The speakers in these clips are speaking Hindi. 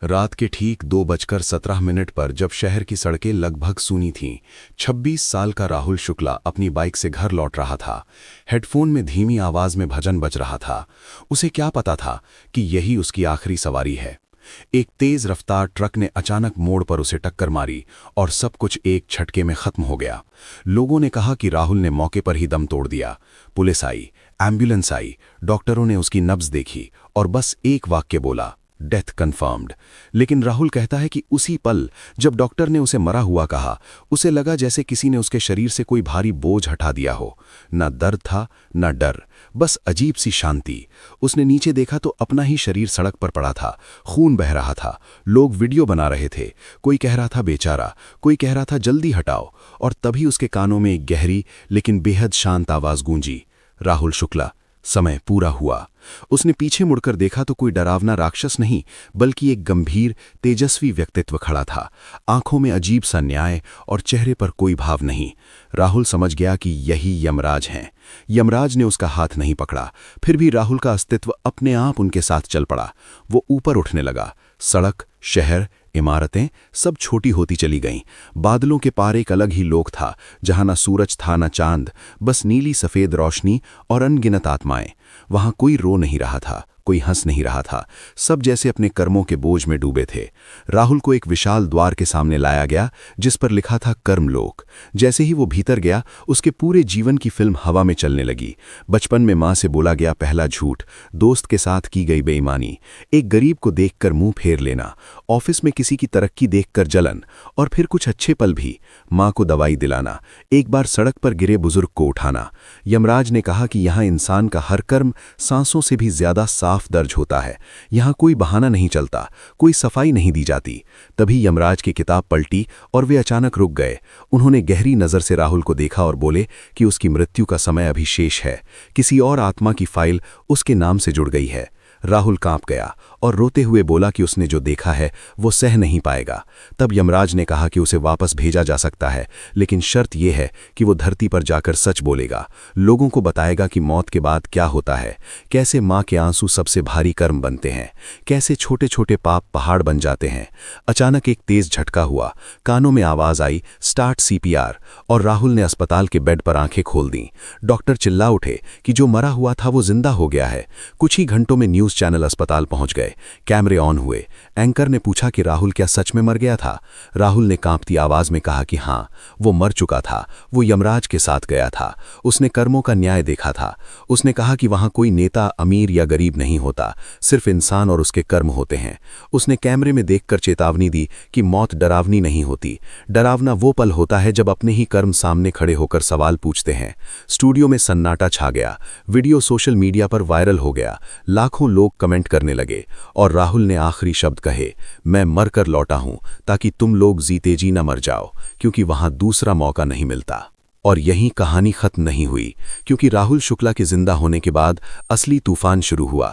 रात के ठीक 2:17 पर जब शहर की सड़कें लगभग सूनी थीं, 26 साल का राहुल शुक्ला अपनी बाइक से घर लौट रहा था। हेडफोन में धीमी आवाज में भजन बज रहा था। उसे क्या पता था कि यही उसकी आखिरी सवारी है। एक तेज रफ्तार ट्रक ने अचानक मोड़ पर उसे टक्कर मारी और सब कुछ एक झटके में खत्म हो गया। लोगों ने कहा कि राहुल ने मौके पर ही दम तोड़ दिया। पुलिस आई, एम्बुलेंस आई, डॉक्टरों ने उसकी नब्ज देखी और बस एक वाक्य बोला, डेथ कंफर्म्ड। लेकिन राहुल कहता है कि उसी पल जब डॉक्टर ने उसे मरा हुआ कहा, उसे लगा जैसे किसी ने उसके शरीर से कोई भारी बोझ हटा दिया हो। ना दर्द था, ना डर, बस अजीब सी शांति। उसने नीचे देखा तो अपना ही शरीर सड़क पर पड़ा था, खून बह रहा था। लोग वीडियो बना रहे थे, कोई कह रहा था बेचारा, कोई कह रहा था जल्दी हटाओ। और तभी उसके कानों में एक गहरी लेकिन बेहद शांत आवाज गूंजी, राहुल शुक्ला, समय पूरा हुआ। उसने पीछे मुड़कर देखा तो कोई डरावना राक्षस नहीं, बल्कि एक गंभीर, तेजस्वी व्यक्तित्व खड़ा था। आंखों में अजीब सा न्याय और चेहरे पर कोई भाव नहीं। राहुल समझ गया कि यही यमराज हैं। यमराज ने उसका हाथ नहीं पकड़ा, फिर भी राहुल का अस्तित्व अपने आप उनके साथ चल पड़ा। वो ऊपर उठने लगा। सड़क, शहर, इमारतें सब छोटी होती चली गईं। बादलों के पार एक अलग ही लोक था, जहां न सूरज था न चांद, बस नीली सफेद रोशनी और अनगिनत आत्माएं। वहां कोई रो नहीं रहा था, कोई हंस नहीं रहा था। सब जैसे अपने कर्मों के बोझ में डूबे थे। राहुल को एक विशाल द्वार के सामने लाया गया, जिस पर लिखा था कर्मलोक। जैसे ही वो भीतर गया, उसके पूरे जीवन की फिल्म हवा में चलने लगी। बचपन में मां से बोला गया पहला झूठ, दोस्त के साथ की गई बेईमानी, एक गरीब को देखकर मुंह फेर लेना, ऑफिस में किसी की तरक्की देखकर जलन, और फिर कुछ अच्छे पल भी, मां को दवाई दिलाना, एक बार सड़क पर गिरे बुजुर्ग को उठाना। यमराज ने कहा कि यहां इंसान का हर कर्म सांसों से भी ज्यादा साफ दर्ज होता है। यहां कोई बहाना नहीं चलता, कोई सफाई नहीं दी जाती। तभी यमराज की किताब पलटी और वे अचानक रुक गए। उन्होंने गहरी नजर से राहुल को देखा और बोले कि उसकी मृत्यु का समय अभी शेष है। किसी और आत्मा की फाइल उसके नाम से जुड़ गई है। राहुल कांप गया और रोते हुए बोला कि उसने जो देखा है वो सह नहीं पाएगा। तब यमराज ने कहा कि उसे वापस भेजा जा सकता है, लेकिन शर्त यह है कि वो धरती पर जाकर सच बोलेगा, लोगों को बताएगा कि मौत के बाद क्या होता है, कैसे मां के आंसू सबसे भारी कर्म बनते हैं, कैसे छोटे छोटे पाप पहाड़ बन जाते हैं। अचानक एक तेज झटका हुआ, कानों में आवाज आई, स्टार्ट सीपीआर, और राहुल ने अस्पताल के बेड पर आंखें खोल दी। डॉक्टर चिल्ला उठे कि जो मरा हुआ था वो जिंदा हो गया है। कुछ ही घंटों में न्यूज चैनल अस्पताल पहुंच गए। कैमरे ऑन हुए। एंकर ने पूछा कि राहुल क्या सच में मर गया था। राहुल ने कांपती आवाज में कहा कि हाँ, वो मर चुका था। वो यमराज के साथ गया था। उसने कर्मों का न्याय देखा था। उसने कहा कि वहां कोई नेता अमीर या गरीब नहीं होता, सिर्फ इंसान और उसके कर्म होते हैं। उसने कैमरे में देखकर चेतावनी दी कि मौत डरावनी नहीं होती। डरावना वो पल होता है जब अपने ही कर्म सामने खड़े होकर सवाल पूछते हैं। स्टूडियो में सन्नाटा छा गया। वीडियो सोशल मीडिया पर वायरल हो गया। लाखों लोग कमेंट करने लगे और राहुल ने आखिरी शब्द कहे, मैं मरकर लौटा हूं ताकि तुम लोग जीते जी न मर जाओ, क्योंकि वहां दूसरा मौका नहीं मिलता। और यहीं कहानी खत्म नहीं हुई, क्योंकि राहुल शुक्ला के जिंदा होने के बाद असली तूफान शुरू हुआ।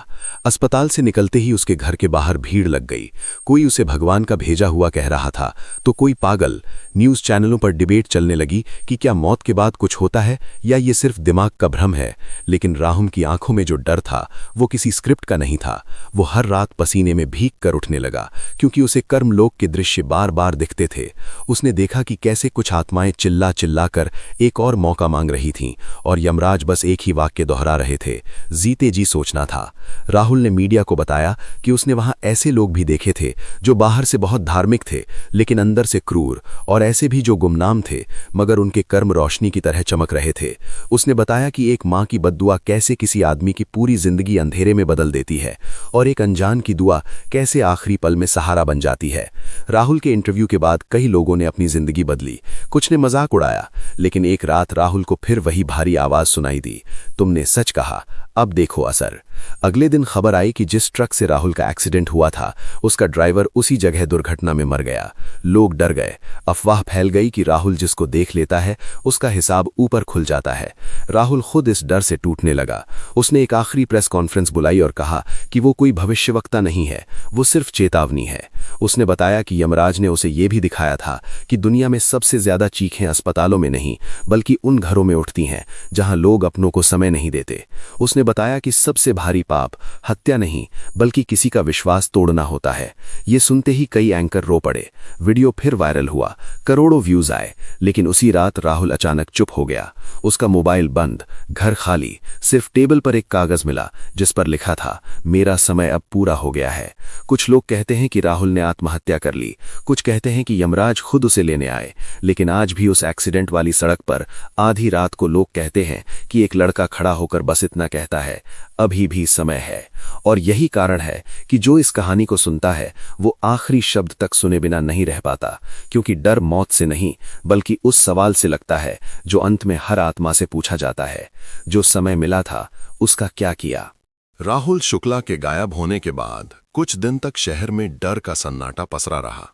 अस्पताल से निकलते ही उसके घर के बाहर भीड़ लग गई। कोई उसे भगवान का भेजा हुआ कह रहा था, तो कोई पागल। न्यूज चैनलों पर डिबेट चलने लगी कि क्या मौत के बाद कुछ होता है या ये सिर्फ दिमाग का भ्रम है। लेकिन राहुल की आंखों में जो डर था वो किसी स्क्रिप्ट का नहीं था। वो हर रात पसीने में भीग कर उठने लगा, क्योंकि उसे कर्मलोक के दृश्य बार बार दिखते थे। उसने देखा कि कैसे कुछ आत्माएं चिल्ला चिल्ला कर एक और मौका मांग रही थीं, और यमराज बस एक ही वाक्य दोहरा रहे थे, जीते जी सोचना था। राहुल ने मीडिया को बताया कि उसने वहां ऐसे लोग भी देखे थे जो बाहर से बहुत धार्मिक थे, लेकिन अंदर से क्रूर, और ऐसे भी जो गुमनाम थे, मगर उनके कर्म रोशनी की तरह चमक रहे थे। उसने बताया कि एक मां की बद्दुआ कैसे किसी आदमी की पूरी जिंदगी अंधेरे में बदल देती है, और एक अनजान की दुआ कैसे आखिरी पल में सहारा बन जाती है। राहुल के इंटरव्यू के बाद कई लोगों ने अपनी जिंदगी बदली, कुछ ने मजाक उड़ाया, लेकिन एक रात राहुल को फिर वही भारी आवाज सुनाई दी, तुमने सच कहा, अब देखो असर। अगले दिन खबर आई कि जिस ट्रक से राहुल का एक्सीडेंट हुआ था, उसका ड्राइवर उसी जगह दुर्घटना में मर गया। लोग डर गए। अफवाह फैल गई कि राहुल जिसको देख लेता है उसका हिसाब ऊपर खुल जाता है। राहुल खुद इस डर से टूटने लगा। उसने एक आखिरी प्रेस कॉन्फ्रेंस बुलाई और कहा कि वो कोई भविष्यवक्ता नहीं है, वो सिर्फ चेतावनी है। उसने बताया कि यमराज ने उसे ये भी दिखाया था कि दुनिया में सबसे ज्यादा चीखें अस्पतालों में नहीं बल्कि उन घरों में उठती हैं जहां लोग अपनों को समय नहीं देते। उसने बताया कि सबसे भारी पाप हत्या नहीं बल्कि किसी का विश्वास तोड़ना होता है। ये सुनते ही कई एंकर रो पड़े। वीडियो फिर वायरल हुआ, करोड़ों व्यूज आए, लेकिन उसी रात राहुल अचानक चुप हो गया। उसका मोबाइल बंद, घर खाली, सिर्फ टेबल पर एक कागज मिला जिस पर लिखा था, मेरा समय अब पूरा हो गया है। कुछ लोग कहते हैं कि राहुल ने आत्महत्या कर ली, कुछ कहते हैं कि यमराज खुद उसे लेने आए, लेकिन आज भी उस एक्सीडेंट वाली सड़क पर आधी रात को लोग कहते हैं कि एक लड़का खड़ा होकर बस इतना कहता है, अभी भी समय है। और यही कारण है कि जो इस कहानी को सुनता है वो आखिरी शब्द तक सुने बिना नहीं रह पाता, क्योंकि डर मौत से नहीं बल्कि उस सवाल से लगता है जो अंत में हर आत्मा से पूछा जाता है, जो समय मिला था उसका क्या किया। राहुल शुक्ला के गायब होने के बाद कुछ दिन तक शहर में डर का सन्नाटा पसरा रहा।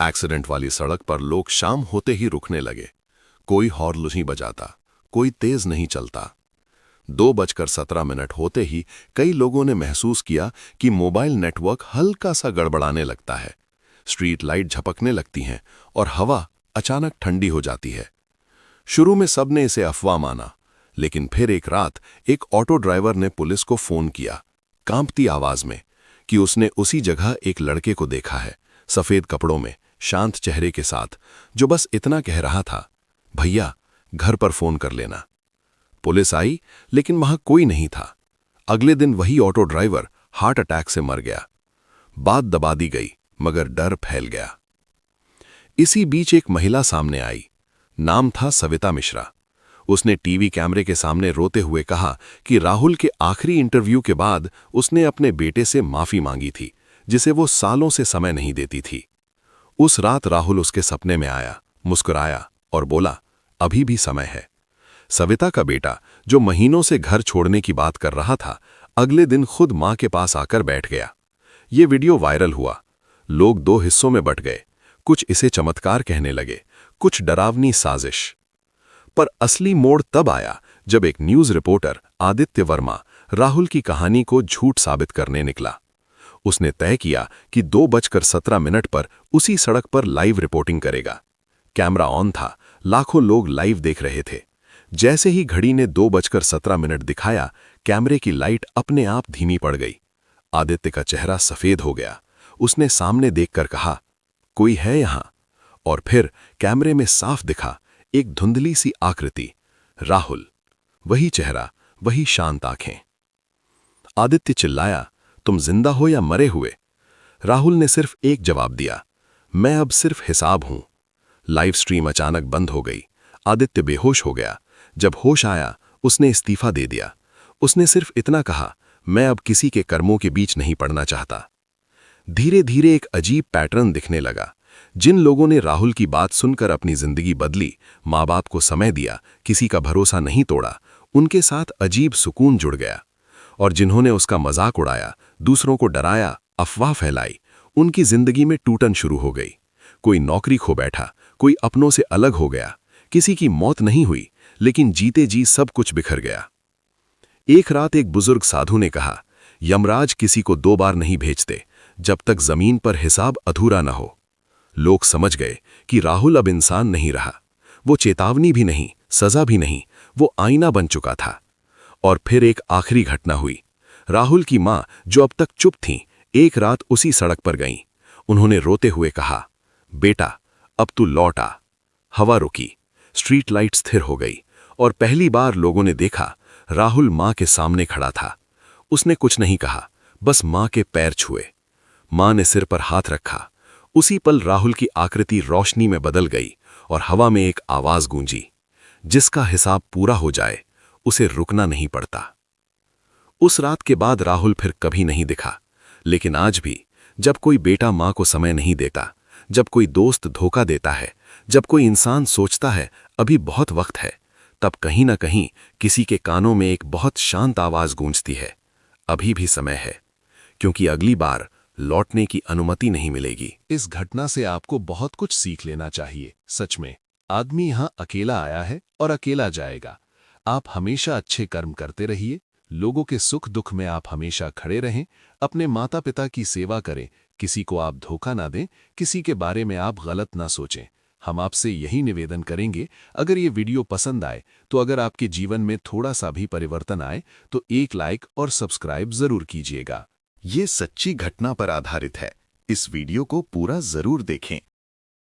एक्सीडेंट वाली सड़क पर लोग शाम होते ही रुकने लगे। कोई हॉर्न नहीं बजाता, कोई तेज नहीं चलता। 2:17 होते ही कई लोगों ने महसूस किया कि मोबाइल नेटवर्क हल्का सा गड़बड़ाने लगता है। स्ट्रीट लाइट झपकने लगती हैं और हवा अचानक ठंडी हो जाती है। शुरू में सबने इसे अफवाह माना, लेकिन फिर एक रात एक ऑटो ड्राइवर ने पुलिस को फोन किया, कांपती आवाज में, कि उसने उसी जगह एक लड़के को देखा है, सफेद कपड़ों में, शांत चेहरे के साथ, जो बस इतना कह रहा था, भैया घर पर फोन कर लेना। पुलिस आई, लेकिन वहां कोई नहीं था। अगले दिन वही ऑटो ड्राइवर हार्ट अटैक से मर गया। बात दबा दी गई, मगर डर फैल गया। इसी बीच एक महिला सामने आई। नाम था सविता मिश्रा। उसने टीवी कैमरे के सामने रोते हुए कहा कि राहुल के आखिरी इंटरव्यू के बाद उसने अपने बेटे से माफी मांगी थी, जिसे वो सालों से समय नहीं देती थी। उस रात राहुल उसके सपने में आया, मुस्कुराया और बोला, अभी भी समय है। सविता का बेटा, जो महीनों से घर छोड़ने की बात कर रहा था, अगले दिन खुद मां के पास आकर बैठ गया। ये वीडियो वायरल हुआ। लोग दो हिस्सों में बंट गए। कुछ इसे चमत्कार कहने लगे, कुछ डरावनी साजिश। पर असली मोड़ तब आया जब एक न्यूज रिपोर्टर आदित्य वर्मा राहुल की कहानी को झूठ साबित करने निकला। उसने तय किया कि 2:17 पर उसी सड़क पर लाइव रिपोर्टिंग करेगा। कैमरा ऑन था, लाखों लोग लाइव देख रहे थे। जैसे ही घड़ी ने 2:17 दिखाया, कैमरे की लाइट अपने आप धीमी पड़ गई। आदित्य का चेहरा सफेद हो गया। उसने सामने देखकर कहा, कोई है यहां? और फिर कैमरे में साफ दिखा एक धुंधली सी आकृति, राहुल। वही चेहरा, वही शांत आंखें। आदित्य चिल्लाया, तुम जिंदा हो या मरे हुए? राहुल ने सिर्फ एक जवाब दिया, मैं अब सिर्फ हिसाब हूं। लाइव स्ट्रीम अचानक बंद हो गई। आदित्य बेहोश हो गया। जब होश आया, उसने इस्तीफा दे दिया। उसने सिर्फ इतना कहा, मैं अब किसी के कर्मों के बीच नहीं पड़ना चाहता। धीरे धीरे एक अजीब पैटर्न दिखने लगा। जिन लोगों ने राहुल की बात सुनकर अपनी जिंदगी बदली, माँ बाप को समय दिया, किसी का भरोसा नहीं तोड़ा, उनके साथ अजीब सुकून जुड़ गया। और जिन्होंने उसका मजाक उड़ाया, दूसरों को डराया, अफवाह फैलाई, उनकी जिंदगी में टूटन शुरू हो गई। कोई नौकरी खो बैठा, कोई अपनों से अलग हो गया। किसी की मौत नहीं हुई, लेकिन जीते जी सब कुछ बिखर गया। एक रात एक बुजुर्ग साधु ने कहा, यमराज किसी को 2 बार नहीं भेजते जब तक जमीन पर हिसाब अधूरा न हो। लोग समझ गए कि राहुल अब इंसान नहीं रहा। वो चेतावनी भी नहीं, सजा भी नहीं, वो आईना बन चुका था। और फिर एक आखिरी घटना हुई। राहुल की मां, जो अब तक चुप थीं, एक रात उसी सड़क पर गईं। उन्होंने रोते हुए कहा, बेटा अब तू लौट आ। हवा रुकी, स्ट्रीट लाइट स्थिर हो गई, और पहली बार लोगों ने देखा राहुल मां के सामने खड़ा था। उसने कुछ नहीं कहा, बस मां के पैर छुए। मां ने सिर पर हाथ रखा। उसी पल राहुल की आकृति रोशनी में बदल गई और हवा में एक आवाज गूंजी, जिसका हिसाब पूरा हो जाए उसे रुकना नहीं पड़ता। उस रात के बाद राहुल फिर कभी नहीं दिखा। लेकिन आज भी जब कोई बेटा मां को समय नहीं देता, जब कोई दोस्त धोखा देता है, जब कोई इंसान सोचता है अभी बहुत वक्त है, तब कहीं ना कहीं किसी के कानों में एक बहुत शांत आवाज गूंजती है, अभी भी समय है, क्योंकि अगली बार लौटने की अनुमति नहीं मिलेगी। इस घटना से आपको बहुत कुछ सीख लेना चाहिए। सच में, आदमी यहां अकेला आया है और अकेला जाएगा। आप हमेशा अच्छे कर्म करते रहिए, लोगों के सुख दुख में आप हमेशा खड़े रहें, अपने माता पिता की सेवा करें, किसी को आप धोखा ना दें, किसी के बारे में आप गलत ना सोचें। हम आपसे यही निवेदन करेंगे, अगर ये वीडियो पसंद आए तो अगर आपके जीवन में थोड़ा सा भी परिवर्तन आए तो एक लाइक और सब्सक्राइब जरूर कीजिएगा। ये सच्ची घटना पर आधारित है। इस वीडियो को पूरा जरूर देखें।